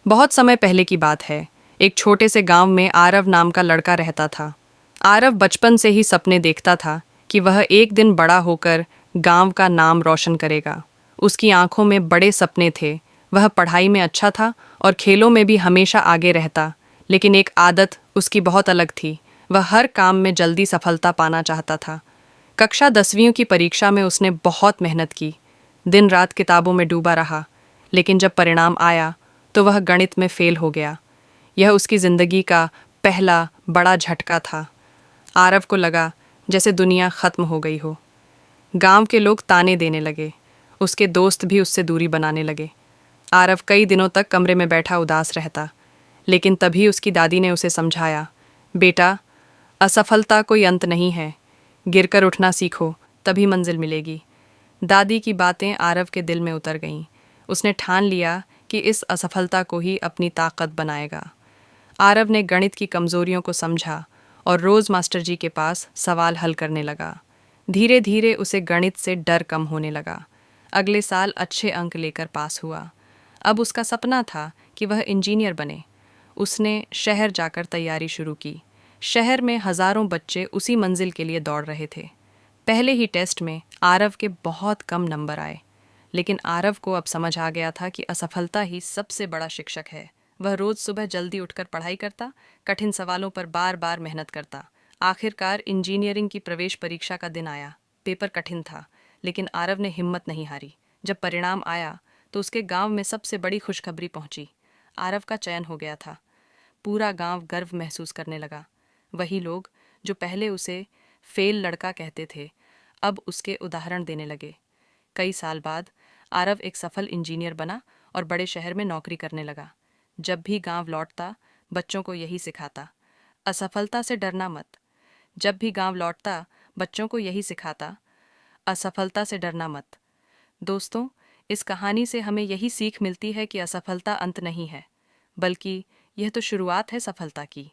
बहुत समय पहले की बात है। एक छोटे से गांव में आरव नाम का लड़का रहता था। आरव बचपन से ही सपने देखता था कि वह एक दिन बड़ा होकर गांव का नाम रोशन करेगा। उसकी आंखों में बड़े सपने थे। वह पढ़ाई में अच्छा था और खेलों में भी हमेशा आगे रहता। लेकिन एक आदत उसकी बहुत अलग थी। वह हर काम में जल्दी सफलता पाना चाहता था। कक्षा 10वीं की परीक्षा में उसने बहुत मेहनत की। दिन रात किताबों में डूबा रहा। लेकिन जब परिणाम आया तो वह गणित में फेल हो गया। यह उसकी जिंदगी का पहला बड़ा झटका था। आरव को लगा जैसे दुनिया खत्म हो गई हो। गांव के लोग ताने देने लगे। उसके दोस्त भी उससे दूरी बनाने लगे। आरव कई दिनों तक कमरे में बैठा उदास रहता। लेकिन तभी उसकी दादी ने उसे समझाया, बेटा, असफलता कोई अंत नहीं है। गिरकर उठना सीखो, तभी मंजिल मिलेगी। दादी की बातें आरव के दिल में उतर गईं। उसने ठान लिया कि इस असफलता को ही अपनी ताकत बनाएगा। आरव ने गणित की कमजोरियों को समझा और रोज मास्टर जी के पास सवाल हल करने लगा। धीरे धीरे उसे गणित से डर कम होने लगा। अगले साल अच्छे अंक लेकर पास हुआ। अब उसका सपना था कि वह इंजीनियर बने। उसने शहर जाकर तैयारी शुरू की। शहर में हजारों बच्चे उसी मंजिल के लिए दौड़ रहे थे। पहले ही टेस्ट में आरव के बहुत कम नंबर आए। लेकिन आरव को अब समझ आ गया था कि असफलता ही सबसे बड़ा शिक्षक है। वह रोज सुबह जल्दी उठकर पढ़ाई करता, कठिन सवालों पर बार बार मेहनत करता। आखिरकार इंजीनियरिंग की प्रवेश परीक्षा का दिन आया। पेपर कठिन था, लेकिन आरव ने हिम्मत नहीं हारी। जब परिणाम आया तो उसके गांव में सबसे बड़ी खुशखबरी पहुंची। आरव का चयन हो गया था। पूरा गांव गर्व महसूस करने लगा। वही लोग जो पहले उसे फेल लड़का कहते थे, अब उसके उदाहरण देने लगे। कई साल बाद आरव एक सफल इंजीनियर बना और बड़े शहर में नौकरी करने लगा। जब भी गांव लौटता, बच्चों को यही सिखाता, असफलता से डरना मत। जब भी गांव लौटता, बच्चों को यही सिखाता, असफलता से डरना मत। दोस्तों, इस कहानी से हमें यही सीख मिलती है कि असफलता अंत नहीं है, बल्कि यह तो शुरुआत है सफलता की।